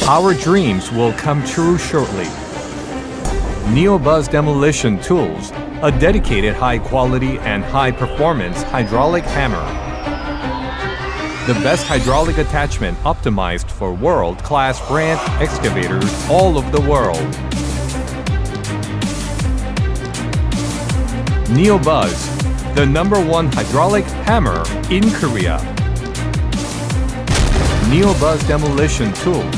Our dreams will come true shortly. Neobuzz Demolition Tools, a dedicated high-quality and high-performance hydraulic hammer. The best hydraulic attachment optimized for world-class brand excavators all over the world. Neobuzz, the #1 hydraulic hammer in Korea. Neobuzz Demolition Tools.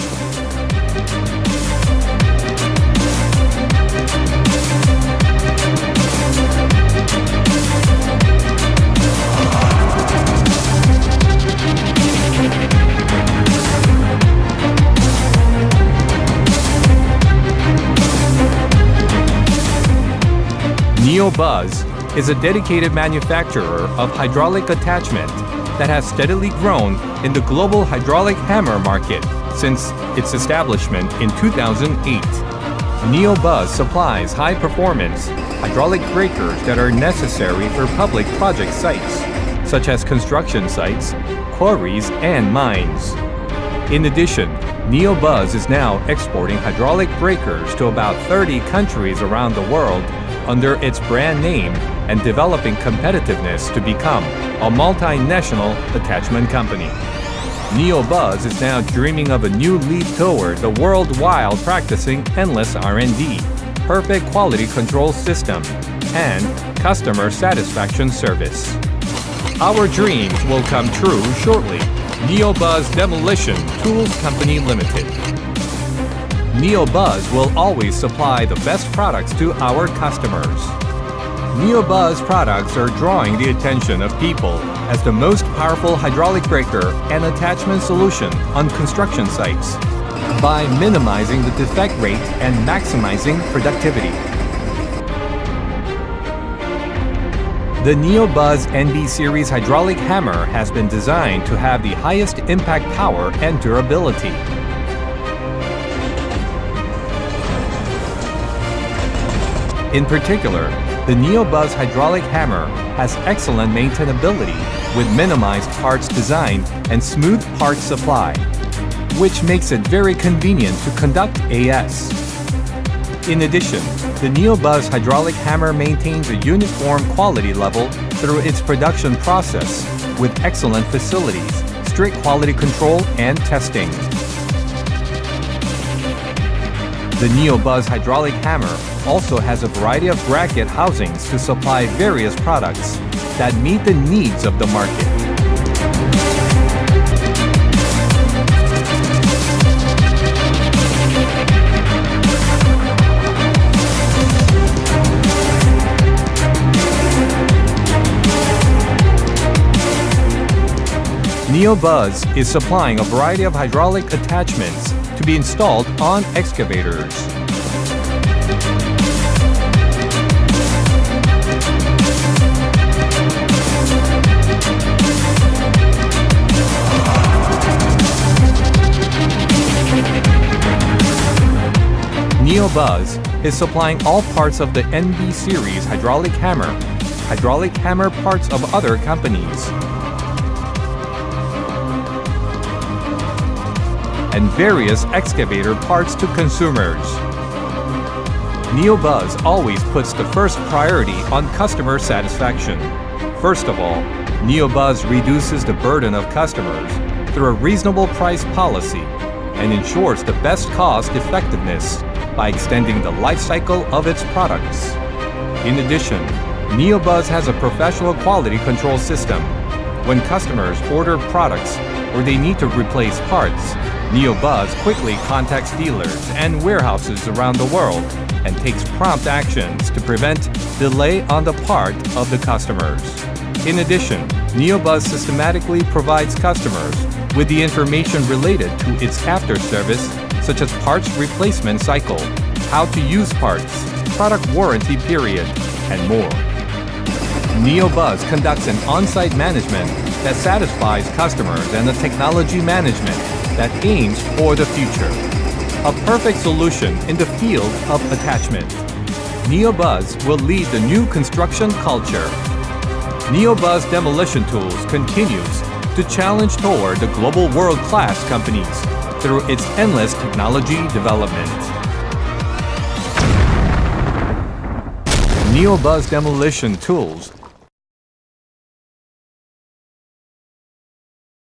Neobuzz is a dedicated manufacturer of hydraulic attachment that has steadily grown in the global hydraulic hammer market since its establishment in 2008. Neobuzz supplies high-performance hydraulic breakers that are necessary for public project sites, such as construction sites, quarries, and mines. In addition, Neobuzz is now exporting hydraulic breakers to about 30 countries around the world under its brand name and developing competitiveness to become a multinational attachment company. Neobuzz is now dreaming of a new leap toward the world while practicing endless R&D, perfect quality control system, and customer satisfaction service. Our dreams will come true shortly. Neobuzz Demolition Tools Company Limited. Neobuzz will always supply the best products to our customers. Neobuzz products are drawing the attention of people as the most powerful hydraulic breaker and attachment solution on construction sites by minimizing the defect rate and maximizing productivity. The Neobuzz NB Series hydraulic hammer has been designed to have the highest impact power and durability. In particular, the Neobuzz hydraulic hammer has excellent maintainability with minimized parts design and smooth parts supply, which makes it very convenient to conduct AS. In addition, the Neobuzz hydraulic hammer maintains a uniform quality level through its production process with excellent facilities, strict quality control, and testing. The Neobuzz hydraulic hammer also has a variety of bracket housings to supply various products that meet the needs of the market. Neobuzz is supplying a variety of hydraulic attachments to be installed on excavators. Neobuzz is supplying all parts of the NB Series hydraulic hammer parts of other companies, and various excavator parts to consumers. Neobuzz always puts the first priority on customer satisfaction. First of all, Neobuzz reduces the burden of customers through a reasonable price policy and ensures the best cost effectiveness by extending the life cycle of its products. In addition, Neobuzz has a professional quality control system. When customers order products or they need to replace parts, Neobuzz quickly contacts dealers and warehouses around the world and takes prompt actions to prevent delay on the part of the customers. In addition, Neobuzz systematically provides customers with the information related to its after-service, such as parts replacement cycle, how to use parts, product warranty period, and more. Neobuzz conducts an on-site management that satisfies customers and a technology management that aims for the future. A perfect solution in the field of attachment. Neobuzz will lead the new construction culture. Neobuzz Demolition Tools continues to challenge toward the global world-class companies through its endless technology development. Neobuzz demolition tools